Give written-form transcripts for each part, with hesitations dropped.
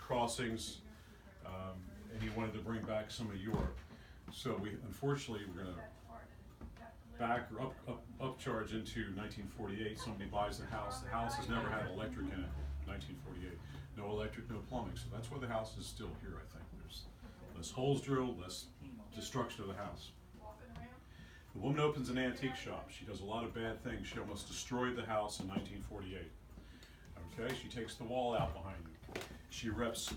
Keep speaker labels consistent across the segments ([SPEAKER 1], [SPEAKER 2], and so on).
[SPEAKER 1] crossings, and he wanted to bring back some of Europe. So unfortunately, we're going to back or upcharge into 1948. Somebody buys the house. The house has never had electric in it. 1948, no electric, no plumbing. So that's why the house is still here. I think there's less holes drilled, less destruction of the house. The woman opens an antique shop. She does a lot of bad things. She almost destroyed the house in 1948. Okay, she takes the wall out behind you. She rips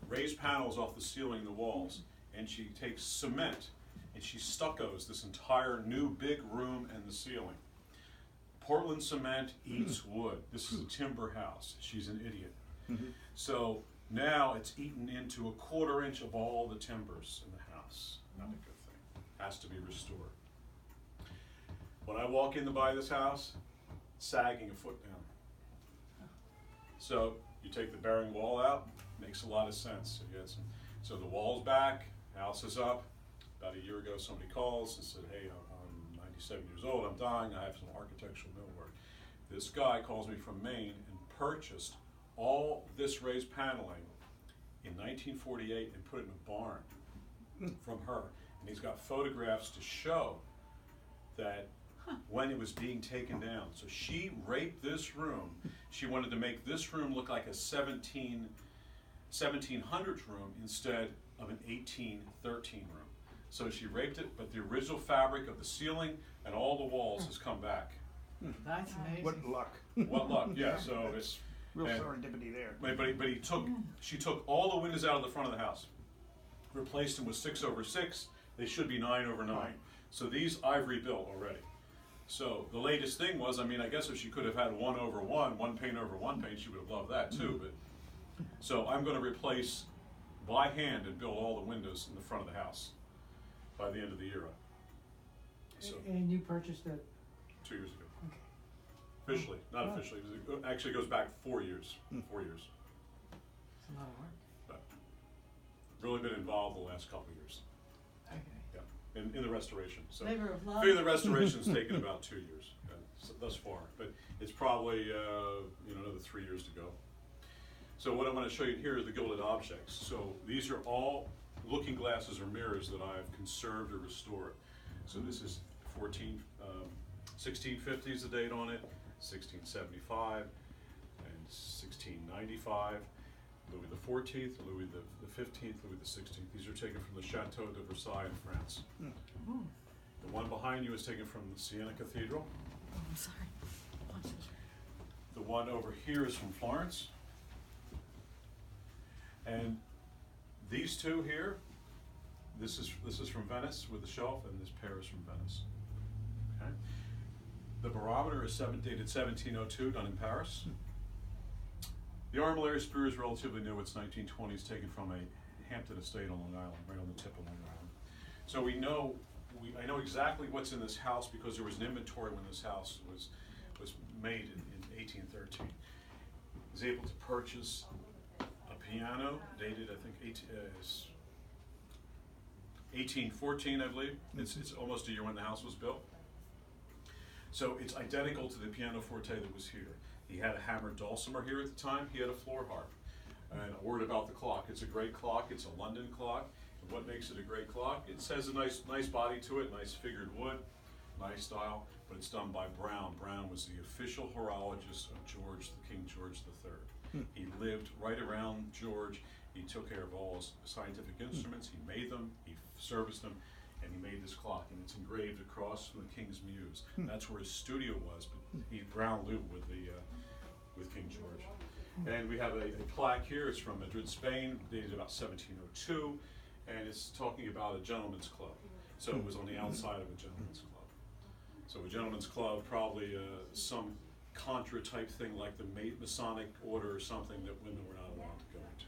[SPEAKER 1] raised panels off the ceiling and the walls, and she takes cement and she stuccos this entire new big room and the ceiling. Portland cement eats wood. This is a timber house. She's an idiot. So now it's eaten into a 1/4 inch of all the timbers in the house. Not a good thing. Has to be restored. When I walk in to buy this house, it's sagging a foot down. So you take the bearing wall out, makes a lot of sense. So the wall's back, house is up. About a year ago, somebody calls and said, hey, I'm 97 years old, I'm dying, I have some architectural millwork. This guy calls me from Maine and purchased all this raised paneling in 1948 and put it in a barn from her. And he's got photographs to show that when it was being taken down. So she raped this room. She wanted to make this room look like a 1700s room instead of an 1813 room. So she raped it, but the original fabric of the ceiling and all the walls has come back.
[SPEAKER 2] That's amazing.
[SPEAKER 3] What luck.
[SPEAKER 1] What luck, yeah, so it's...
[SPEAKER 3] Real serendipity there.
[SPEAKER 1] But she took all the windows out of the front of the house, replaced them with 6/6. They should be 9/9. So these I've rebuilt already. So the latest thing was, I guess if she could have had 1/1, one pane over one pane, she would have loved that too. But so I'm going to replace by hand and build all the windows in the front of the house by the end of the era. So
[SPEAKER 2] And you purchased it?
[SPEAKER 1] 2 years ago.
[SPEAKER 2] Okay.
[SPEAKER 1] Officially, not officially. It actually goes back 4 years. 4 years.
[SPEAKER 2] It's a lot of work.
[SPEAKER 1] But really been involved the last couple of years.
[SPEAKER 2] Okay.
[SPEAKER 1] Yeah, in the restoration. So
[SPEAKER 2] Labor of love.
[SPEAKER 1] figure the restoration's taken about 2 years thus far, but it's probably another 3 years to go. So what I'm going to show you here are the gilded objects. So these are all looking glasses or mirrors that I've conserved or restored. So this is 1650 is the date on it, 1675, and 1695. Louis the 14th, Louis the 15th, Louis the 16th. These are taken from the Chateau de Versailles in France. The one behind you is taken from the Siena Cathedral.
[SPEAKER 2] Oh, I'm sorry.
[SPEAKER 1] The one over here is from Florence. And these two here, this is from Venice with the shelf, and this pair is from Venice. Okay. The barometer is dated 1702, done in Paris. The armillary spear is relatively new. It's 1920s, taken from a Hampton estate on Long Island, right on the tip of Long Island. So I know exactly what's in this house because there was an inventory when this house was made in 1813. I was able to purchase a piano dated, I think, 1814, I believe. It's almost a year when the house was built. So it's identical to the piano forte that was here. He had a hammered dulcimer here at the time. He had a floor harp. And a word about the clock. It's a great clock. It's a London clock. And what makes it a great clock? It has a nice body to it, nice figured wood, nice style, but it's done by Brown. Brown was the official horologist of King George III. He lived right around George. He took care of all his scientific instruments. He made them, he serviced them, and he made this clock. And it's engraved across from the King's Muse. That's where his studio was, but Brown lived with King George. And we have a plaque here. It's from Madrid, Spain, dated about 1702, and it's talking about a gentleman's club. So it was on the outside of a gentleman's club. So a gentleman's club, probably some contra type thing like the Masonic order or something that women were not allowed to go into.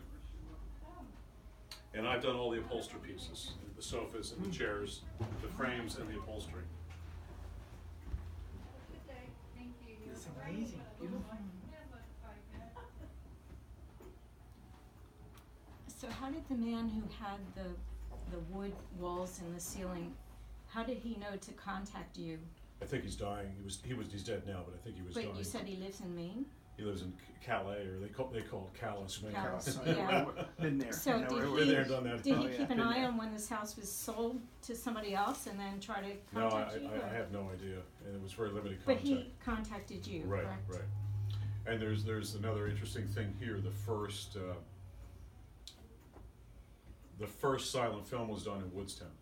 [SPEAKER 1] And I've done all the upholstery pieces, the sofas and the chairs, the frames and the upholstery.
[SPEAKER 2] It's amazing. Beautiful.
[SPEAKER 4] So how did the man who had the wood walls and the ceiling, how did he know to contact you?
[SPEAKER 1] I think he's dying. He's dead now, but I think he was dying.
[SPEAKER 4] Wait, you said he lives in Maine?
[SPEAKER 1] He lives in Calais, or they call it Calais.
[SPEAKER 4] Calais,
[SPEAKER 3] Yeah.
[SPEAKER 4] yeah.
[SPEAKER 3] Been there.
[SPEAKER 4] So
[SPEAKER 3] Yeah,
[SPEAKER 4] did
[SPEAKER 3] we're
[SPEAKER 1] Been
[SPEAKER 4] he,
[SPEAKER 1] there, done that.
[SPEAKER 4] did
[SPEAKER 3] Oh,
[SPEAKER 4] he
[SPEAKER 3] yeah,
[SPEAKER 4] keep an
[SPEAKER 3] been
[SPEAKER 4] eye
[SPEAKER 3] there.
[SPEAKER 4] on when this house was sold to somebody else and then try to
[SPEAKER 1] No,
[SPEAKER 4] contact you? or-
[SPEAKER 1] I have no idea, and it was very limited
[SPEAKER 4] But
[SPEAKER 1] contact.
[SPEAKER 4] he contacted you,
[SPEAKER 1] Right,
[SPEAKER 4] correct?
[SPEAKER 1] right. And there's another interesting thing here. The first silent film was done in Woodstown.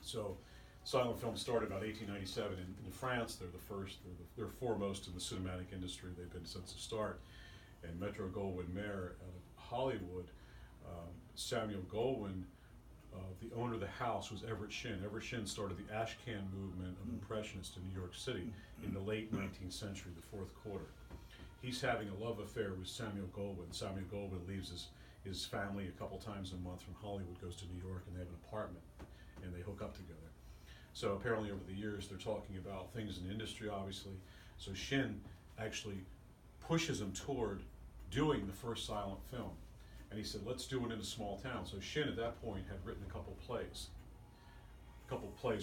[SPEAKER 1] So silent film started about 1897 in France. They're the first. They're foremost in the cinematic industry. They've been since the start. And Metro-Goldwyn-Mayer out of Hollywood, Samuel Goldwyn, the owner of the house was Everett Shinn. Everett Shinn started the ashcan movement of Impressionists in New York City in the late 19th century, the fourth quarter. He's having a love affair with Samuel Goldwyn. Samuel Goldwyn leaves his family a couple times a month from Hollywood, goes to New York, and they have an apartment, and they hook up together. So apparently over the years, they're talking about things in the industry, obviously. So Shinn actually pushes him toward doing the first silent film. And he said, let's do it in a small town. So Shinn at that point had written a couple plays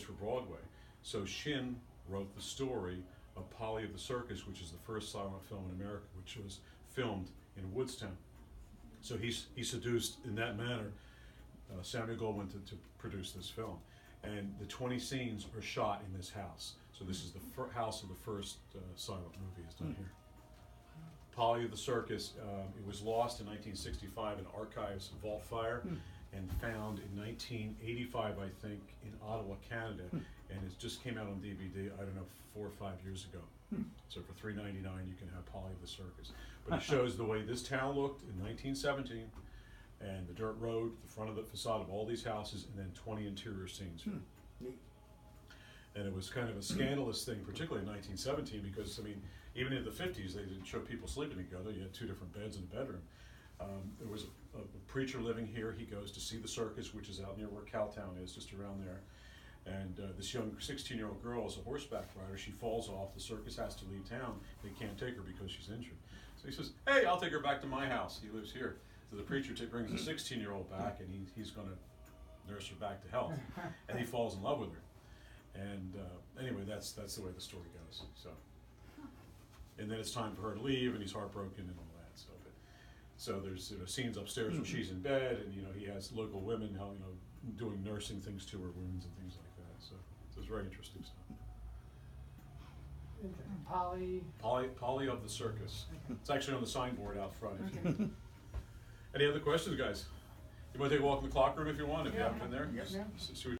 [SPEAKER 1] for Broadway. So Shinn wrote the story of Polly of the Circus, which is the first silent film in America, which was filmed in Woodstown. So he seduced, in that manner, Samuel Goldwyn to produce this film. And the 20 scenes are shot in this house. So this is the house of the first silent movie is done here. Polly of the Circus, it was lost in 1965 in archives of vault fire and found in 1985, I think, in Ottawa, Canada. And it just came out on DVD, I don't know, 4 or 5 years ago. So for $3.99 you can have Polly of the Circus. But it shows the way this town looked in 1917 and the dirt road, the front of the facade of all these houses, and then 20 interior scenes here.
[SPEAKER 3] Neat.
[SPEAKER 1] And it was kind of a scandalous thing, particularly in 1917, because, I mean, even in the 50s, they didn't show people sleeping together. You had 2 different beds in a bedroom. There was a preacher living here. He goes to see the circus, which is out near where Cowtown is, just around there. And this young 16-year-old girl is a horseback rider. She falls off. The circus has to leave town. They can't take her because she's injured. So he says, hey, I'll take her back to my house. He lives here. So the preacher brings the 16-year-old back, and he's going to nurse her back to health. And he falls in love with her. And anyway, that's the way the story goes. So, and then it's time for her to leave, and he's heartbroken and all that. So there's scenes upstairs where she's in bed, and he has local women doing nursing things to her wounds and things like that. So it's very interesting stuff. Polly of the Circus. It's actually on the signboard out front. Any other questions, guys? You want to take a walk in the clock room if you want, if you haven't been there?
[SPEAKER 3] Yes.
[SPEAKER 1] See what